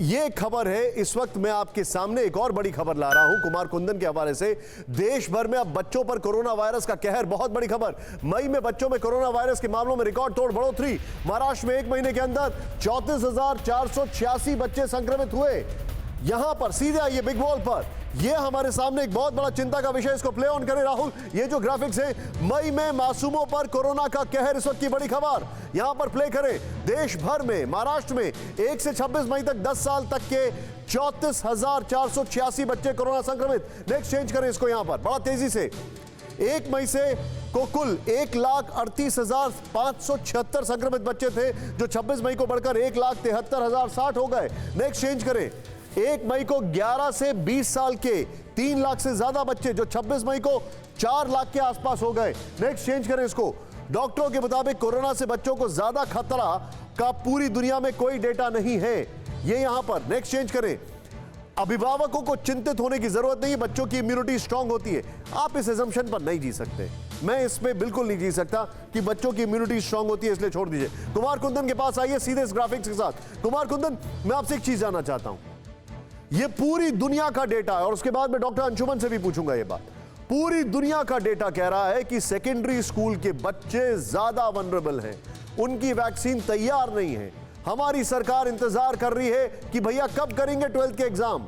ये खबर है। इस वक्त मैं आपके सामने एक और बड़ी खबर ला रहा हूं कुमार कुंदन के हवाले से। देश भर में अब बच्चों पर कोरोना वायरस का कहर। बहुत बड़ी खबर। मई में बच्चों में कोरोना वायरस के मामलों में रिकॉर्ड तोड़ बढ़ोतरी। महाराष्ट्र में एक महीने के अंदर 34,486 बच्चे संक्रमित हुए। यहां पर सीधे आइए बिग वॉल पर। यह हमारे सामने एक बहुत बड़ा चिंता का विषय। इसको प्ले ऑन करें राहुल। ये जो ग्राफिक्स है, मई में मासूमों पर कोरोना का कहर, इस वक्त की बड़ी खबर यहां पर प्ले करें। देश भर में महाराष्ट्र में 1 से 26 मई तक 10 साल तक के 34,486 बच्चे कोरोना संक्रमित। नेक्स्ट चेंज करें इसको यहां पर बड़ा तेजी से। 1 मई से को कुल 1,38,576 संक्रमित बच्चे थे, जो 26 मई को बढ़कर 1,73,060 हो गए। नेक्स्ट चेंज करें। 1 मई को 11 से 20 साल के 3 लाख से ज्यादा बच्चे, जो 26 मई को 4 लाख के आसपास हो गए। नेक्स्ट चेंज करें इसको। डॉक्टरों के मुताबिक कोरोना से बच्चों को ज्यादा खतरा का पूरी दुनिया में कोई डेटा नहीं है। ये यहां पर नेक्स्ट चेंज करें। अभिभावकों को चिंतित होने की जरूरत नहीं है, बच्चों की इम्यूनिटी स्ट्रांग होती है। आप इस एजम्पशन पर नहीं जी सकते, मैं इसमें बिल्कुल नहीं जी सकता कि बच्चों की इम्यूनिटी स्ट्रांग होती है, इसलिए छोड़ दीजिए। कुमार कुंदन के पास आइए सीधे इस ग्राफिक्स के साथ। कुमार कुंदन, मैं आपसे एक चीज जानना चाहता हूं। यह पूरी दुनिया का डेटा है और उसके बाद मैं डॉक्टर अंशुमन से भी पूछूंगा यह बात। पूरी दुनिया का डेटा कह रहा है कि सेकेंडरी स्कूल के बच्चे ज्यादा वनरेबल हैं, उनकी वैक्सीन तैयार नहीं है। हमारी सरकार इंतजार कर रही है कि भैया कब करेंगे 12th के एग्जाम।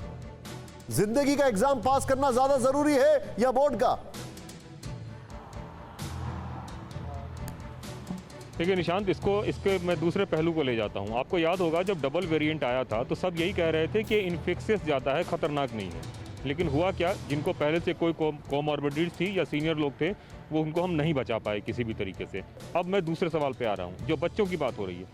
जिंदगी का एग्जाम पास करना ज्यादा जरूरी है या बोर्ड का? देखिए निशांत, इसके मैं दूसरे पहलू को ले जाता हूं। आपको याद होगा जब डबल वेरिएंट आया था तो सब यही कह रहे थे कि इन्फेक्शियस ज़्यादा है, खतरनाक नहीं है। लेकिन हुआ क्या, जिनको पहले से कोई कोमॉर्बिडिटीज थी या सीनियर लोग थे, वो उनको हम नहीं बचा पाए किसी भी तरीके से। अब मैं दूसरे सवाल पे आ रहा हूँ, जो बच्चों की बात हो रही है।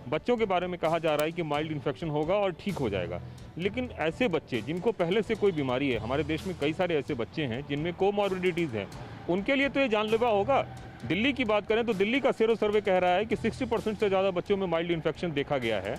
बच्चों के बारे में कहा जा रहा है कि माइल्ड इन्फेक्शन होगा और ठीक हो जाएगा। लेकिन ऐसे बच्चे जिनको पहले से कोई बीमारी है, हमारे देश में कई सारे ऐसे बच्चे हैं जिनमें कोमॉर्बिडिटीज़ हैं, उनके लिए तो ये जानलेवा होगा। दिल्ली की बात करें तो दिल्ली का सेरो सर्वे कह रहा है कि 60% से ज़्यादा बच्चों में माइल्ड इन्फेक्शन देखा गया है।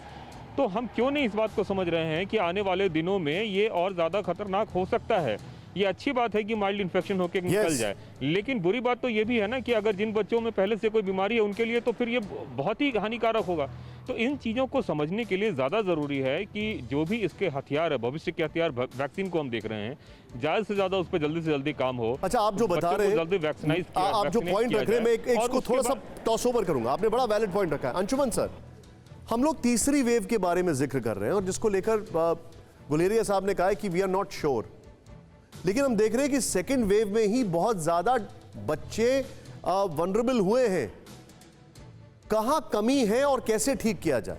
तो हम क्यों नहीं इस बात को समझ रहे हैं कि आने वाले दिनों में ये और ज़्यादा खतरनाक हो सकता है। ये अच्छी बात है कि माइल्ड इन्फेक्शन होकर निकल जाए, लेकिन बुरी बात तो ये भी है ना कि अगर जिन बच्चों में पहले से कोई बीमारी है उनके लिए तो फिर ये बहुत ही हानिकारक होगा। तो इन चीज़ों को समझने के लिए ज़्यादा ज़रूरी है कि जो भी इसके हथियार है, भविष्य के हथियार वैक्सीन को हम देख रहे हैं, ज़्यादा से ज़्यादा उस पर जल्दी से जल्दी काम हो। अच्छा, आप जो बता रहे हैं, जल्दी वैक्सीनाइज, आप जो पॉइंट रख रहे हैं, मैं इसको थोड़ा सा टॉस ओवर करूंगा। आपने बड़ा वैलिड पॉइंट रखा है। अंशुमन सर, हम लोग तीसरी वेव के बारे में जिक्र कर रहे हैं और जिसको लेकर गुलेरिया साहब ने कहा है कि वी आर नॉट श्योर, लेकिन हम देख रहे हैं कि सेकेंड वेव में ही बहुत ज्यादा बच्चे वनरेबल हुए हैं। कहां कमी है और कैसे ठीक किया जाए?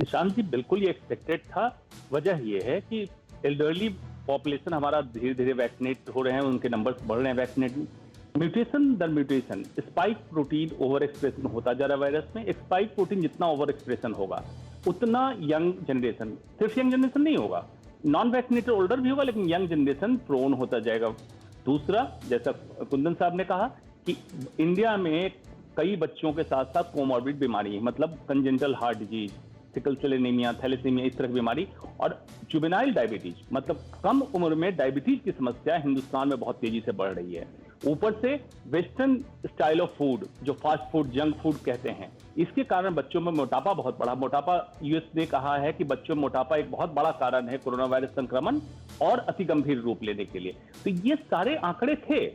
निशांत जी, बिल्कुल ये एक्सपेक्टेड था। वजह ये है कि एल्डरली पॉपुलेशन हमारा धीरे धीरे वैक्सीनेट हो रहे हैं, उनके नंबर्स बढ़ रहे हैं वैक्सीनेट। म्यूटेशन दर mutation, spike protein over expression होता जा रहा है वायरस में। स्पाइक प्रोटीन जितना ओवर एक्सप्रेशन होगा उतना यंग जनरेशन, सिर्फ यंग जनरेशन नहीं होगा, नॉन वैक्सीनेटेड ओल्डर भी होगा, लेकिन यंग जनरेशन प्रोन होता जाएगा। दूसरा, जैसा कुंदन साहब ने कहा कि इंडिया में कई बच्चों के साथ साथ कोमॉर्बिड बीमारी है, मतलब congenital heart disease, sickle cell anaemia, thalassaemia, इस तरह की बीमारी, और जुवेनाइल डायबिटीज, मतलब कम उम्र में डायबिटीज की समस्या हिंदुस्तान में बहुत तेजी से बढ़ रही है। ऊपर से वेस्टर्न स्टाइल ऑफ फूड, जो फास्ट फूड, जंक फूड कहते हैं, इसके कारण बच्चों में मोटापा बहुत बड़ा। मोटापा, यूएस ने कहा है कि बच्चों में मोटापा एक बहुत बड़ा कारण है कोरोना वायरस संक्रमण और अति गंभीर रूप लेने के लिए। तो ये सारे आंकड़े थे।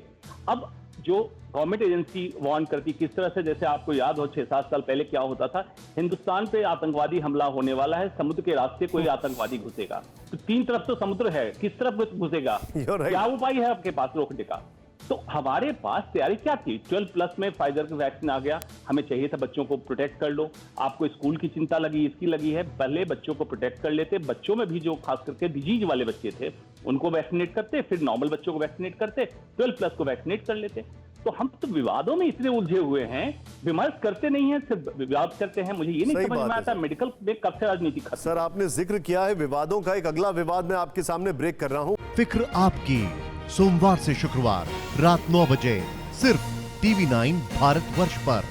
अब जो गवर्नमेंट एजेंसी वार्न करती, किस तरह से, जैसे आपको याद हो 6-7 साल पहले क्या होता था, हिंदुस्तान पे आतंकवादी हमला होने वाला है, समुद्र के रास्ते कोई आतंकवादी घुसेगा, तो 3 तरफ तो समुद्र है, किस तरफ घुसेगा, क्या उपाय है आपके पास रोकने का? तो हमारे पास तैयारी क्या थी? 12+ में फाइजर का वैक्सीन आ गया, हमें चाहिए था बच्चों को प्रोटेक्ट कर लो। आपको स्कूल की चिंता लगी, इसकी लगी है, पहले बच्चों को प्रोटेक्ट कर लेते। बच्चों में भी जो खास करके डिजीज वाले बच्चे थे उनको वैक्सीनेट करते, फिर नॉर्मल बच्चों को वैक्सीनेट करते, 12+ को वैक्सीनेट कर लेते। तो हम तो विवादों में इतने उलझे हुए हैं, विमर्श करते नहीं है, सिर्फ विवाद करते हैं। मुझे ये नहीं समझ में आता मेडिकल में कब से राजनीति खत्म। सर, आपने जिक्र किया है विवादों का, एक अगला विवाद मैं आपके सामने ब्रेक कर रहा हूं। फिक्र आपकी, सोमवार से शुक्रवार रात 9 बजे सिर्फ TV9 भारतवर्ष पर।